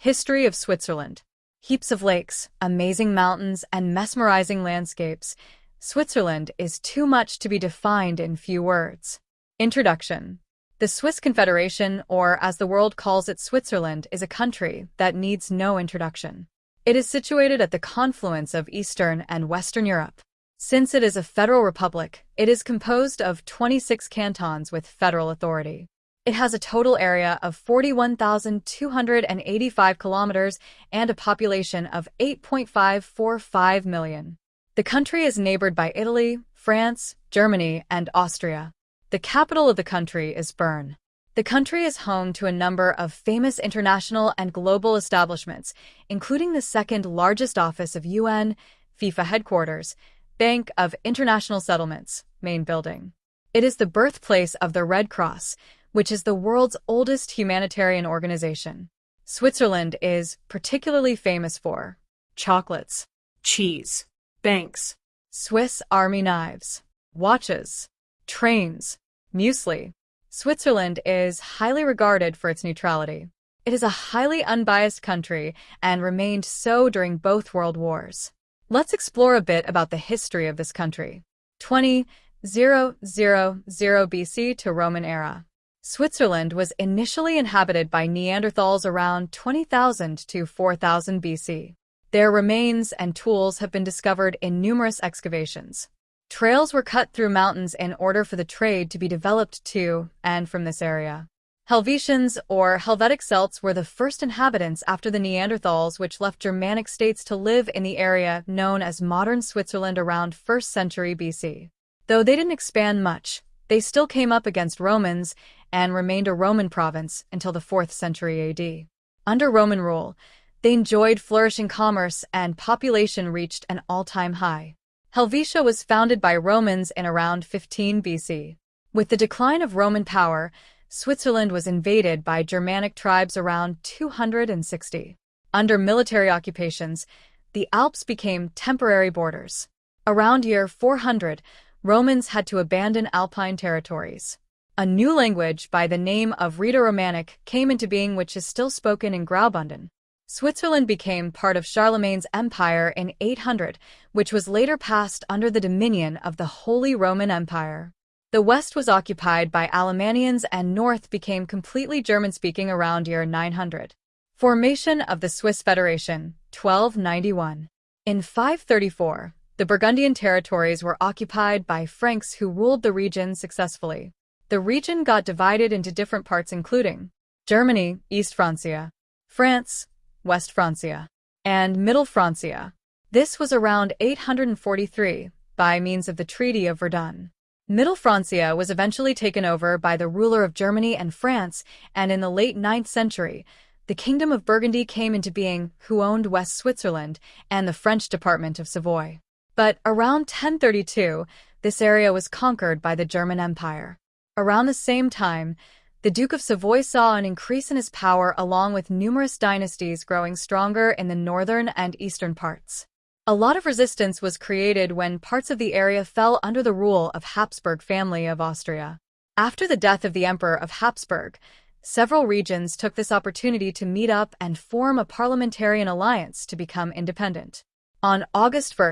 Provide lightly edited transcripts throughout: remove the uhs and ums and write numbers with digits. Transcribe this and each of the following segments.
History of Switzerland. Heaps of lakes, amazing mountains, and mesmerizing landscapes. Switzerland is too much to be defined in few words. Introduction. The Swiss Confederation, or as the world calls it, Switzerland, is a country that needs no introduction. It is situated at the confluence of Eastern and Western Europe. Since it is a federal republic, it is composed of 26 cantons with federal authority. It has a total area of 41,285 kilometers and a population of 8.545 million. The country is neighbored by Italy, France, Germany, and Austria. The capital of the country is Bern. The country is home to a number of famous international and global establishments, including the second largest office of UN, FIFA headquarters, Bank of International Settlements, main building. It is the birthplace of the Red Cross, which is the world's oldest humanitarian organization. Switzerland is particularly famous for chocolates, cheese, banks, Swiss Army knives, watches, trains, muesli. Switzerland is highly regarded for its neutrality. It is a highly unbiased country and remained so during both world wars. Let's explore a bit about the history of this country. 20,000 BC to Roman era. Switzerland was initially inhabited by Neanderthals around 20,000 to 4,000 BC. Their remains and tools have been discovered in numerous excavations. Trails were cut through mountains in order for the trade to be developed to and from this area. Helvetians or Helvetic Celts were the first inhabitants after the Neanderthals, which left Germanic states to live in the area known as modern Switzerland around 1st century BC. Though they didn't expand much, they still came up against Romans and remained a Roman province until the 4th century AD. Under Roman rule, they enjoyed flourishing commerce and population reached an all-time high. Helvetia was founded by Romans in around 15 BC. With the decline of Roman power, Switzerland was invaded by Germanic tribes around 260. Under military occupations, the Alps became temporary borders. Around year 400, Romans had to abandon Alpine territories. A new language by the name of Rhaeto-Romanic came into being, which is still spoken in Graubünden. Switzerland became part of Charlemagne's empire in 800, which was later passed under the dominion of the Holy Roman Empire. The west was occupied by Alemannians and north became completely German-speaking around year 900. Formation of the Swiss Federation, 1291. In 534, the Burgundian territories were occupied by Franks who ruled the region successfully. The region got divided into different parts including Germany, East Francia, France, West Francia, and Middle Francia. This was around 843, by means of the Treaty of Verdun. Middle Francia was eventually taken over by the ruler of Germany and France, and in the late 9th century, the Kingdom of Burgundy came into being, who owned West Switzerland and the French department of Savoy. But around 1032, this area was conquered by the German Empire. Around the same time, the Duke of Savoy saw an increase in his power along with numerous dynasties growing stronger in the northern and eastern parts. A lot of resistance was created when parts of the area fell under the rule of Habsburg family of Austria. After the death of the Emperor of Habsburg, several regions took this opportunity to meet up and form a parliamentarian alliance to become independent. On August 1,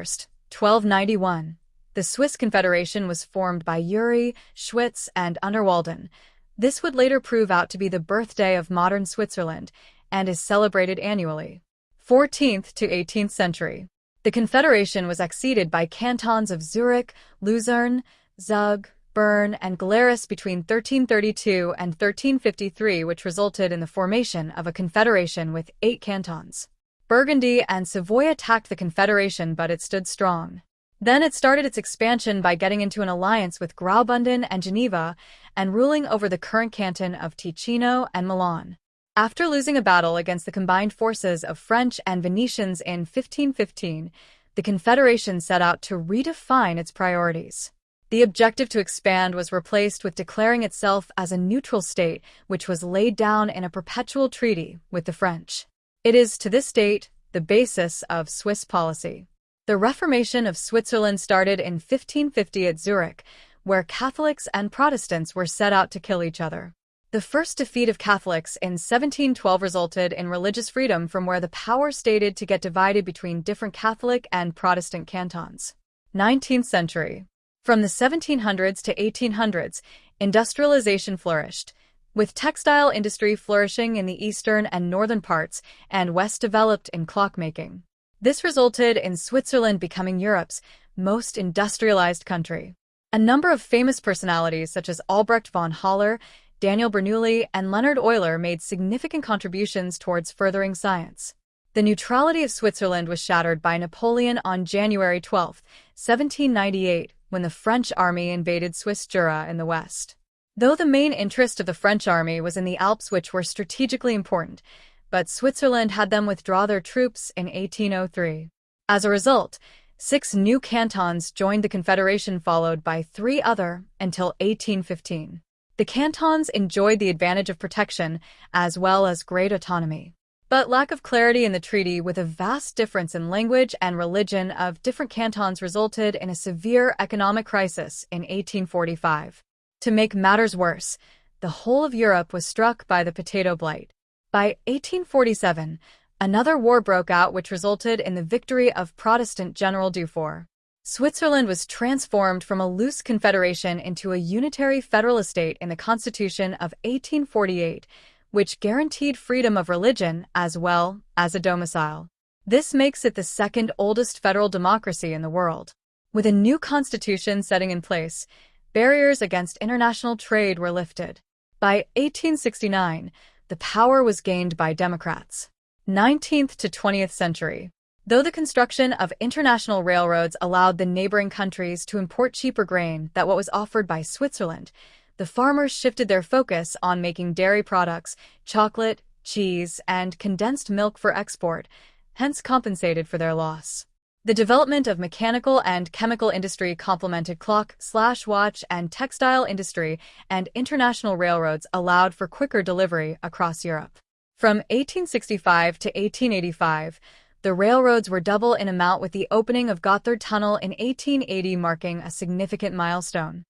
1291, the Swiss Confederation was formed by Uri, Schwyz, and Unterwalden. This would later prove out to be the birthday of modern Switzerland and is celebrated annually. 14th to 18th century. The Confederation was succeeded by cantons of Zurich, Luzerne, Zug, Bern, and Glarus between 1332 and 1353, which resulted in the formation of a confederation with 8 cantons. Burgundy and Savoy attacked the Confederation, but it stood strong. Then it started its expansion by getting into an alliance with Graubünden and Geneva and ruling over the current canton of Ticino and Milan. After losing a battle against the combined forces of French and Venetians in 1515, the Confederation set out to redefine its priorities. The objective to expand was replaced with declaring itself as a neutral state, which was laid down in a perpetual treaty with the French. It is, to this date, the basis of Swiss policy. The Reformation of Switzerland started in 1550 at Zurich, where Catholics and Protestants were set out to kill each other. The first defeat of Catholics in 1712 resulted in religious freedom from where the power stated to get divided between different Catholic and Protestant cantons. 19th century. From the 1700s to 1800s, industrialization flourished, with textile industry flourishing in the eastern and northern parts, and west developed in clockmaking. This resulted in Switzerland becoming Europe's most industrialized country. A number of famous personalities such as Albrecht von Haller, Daniel Bernoulli, and Leonhard Euler made significant contributions towards furthering science. The neutrality of Switzerland was shattered by Napoleon on January 12, 1798, when the French army invaded Swiss Jura in the west. Though the main interest of the French army was in the Alps, which were strategically important, but Switzerland had them withdraw their troops in 1803. As a result, 6 new cantons joined the Confederation, followed by 3 other until 1815. The cantons enjoyed the advantage of protection as well as great autonomy. But lack of clarity in the treaty, with a vast difference in language and religion of different cantons, resulted in a severe economic crisis in 1845. To make matters worse, the whole of Europe was struck by the potato blight. By 1847, another war broke out, which resulted in the victory of Protestant General Dufour. Switzerland was transformed from a loose confederation into a unitary federal state in the Constitution of 1848, which guaranteed freedom of religion as well as a domicile. This makes it the second oldest federal democracy in the world. With a new constitution setting in place, barriers against international trade were lifted. By 1869, the power was gained by Democrats. 19th to 20th century. Though the construction of international railroads allowed the neighboring countries to import cheaper grain than what was offered by Switzerland, the farmers shifted their focus on making dairy products, chocolate, cheese, and condensed milk for export, hence compensated for their loss. The development of mechanical and chemical industry complemented clock/watch and textile industry, and international railroads allowed for quicker delivery across Europe. From 1865 to 1885, the railroads were double in amount, with the opening of Gotthard Tunnel in 1880 marking a significant milestone.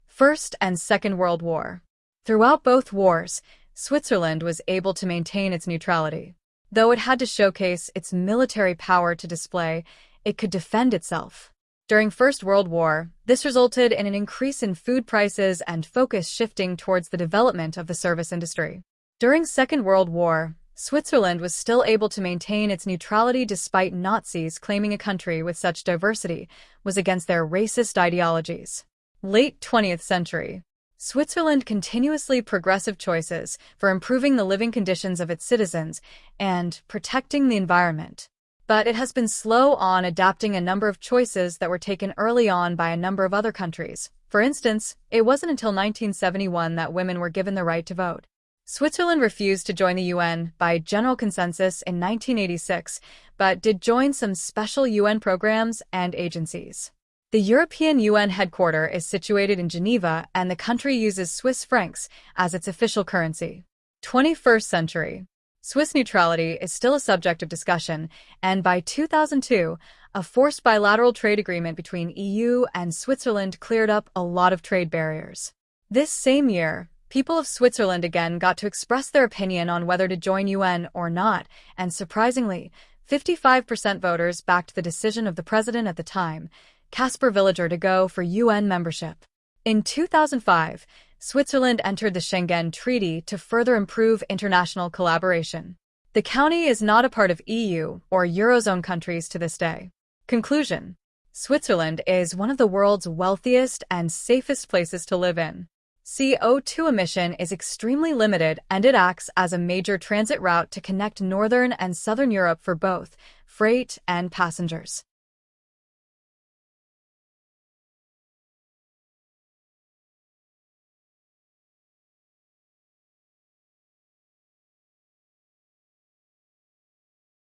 First and Second World War. Throughout both wars, Switzerland was able to maintain its neutrality. Though it had to showcase its military power to display it could defend itself. During First World War, this resulted in an increase in food prices and focus shifting towards the development of the service industry. During Second World War, Switzerland was still able to maintain its neutrality despite Nazis claiming a country with such diversity was against their racist ideologies. Late 20th century. Switzerland continuously progressive choices for improving the living conditions of its citizens and protecting the environment. But it has been slow on adapting a number of choices that were taken early on by a number of other countries. For instance, it wasn't until 1971 that women were given the right to vote. Switzerland refused to join the UN by general consensus in 1986, but did join some special UN programs and agencies. The European UN headquarters is situated in Geneva, and the country uses Swiss francs as its official currency. 21st century. Swiss neutrality is still a subject of discussion, and by 2002, a forced bilateral trade agreement between EU and Switzerland cleared up a lot of trade barriers. This same year, people of Switzerland again got to express their opinion on whether to join UN or not, and surprisingly, 55% voters backed the decision of the president at the time, Caspar Villager, to go for UN membership. In 2005, Switzerland entered the Schengen Treaty to further improve international collaboration. The county is not a part of EU or Eurozone countries to this day. Conclusion. Switzerland is one of the world's wealthiest and safest places to live in. CO2 emission is extremely limited, and it acts as a major transit route to connect northern and southern Europe for both freight and passengers.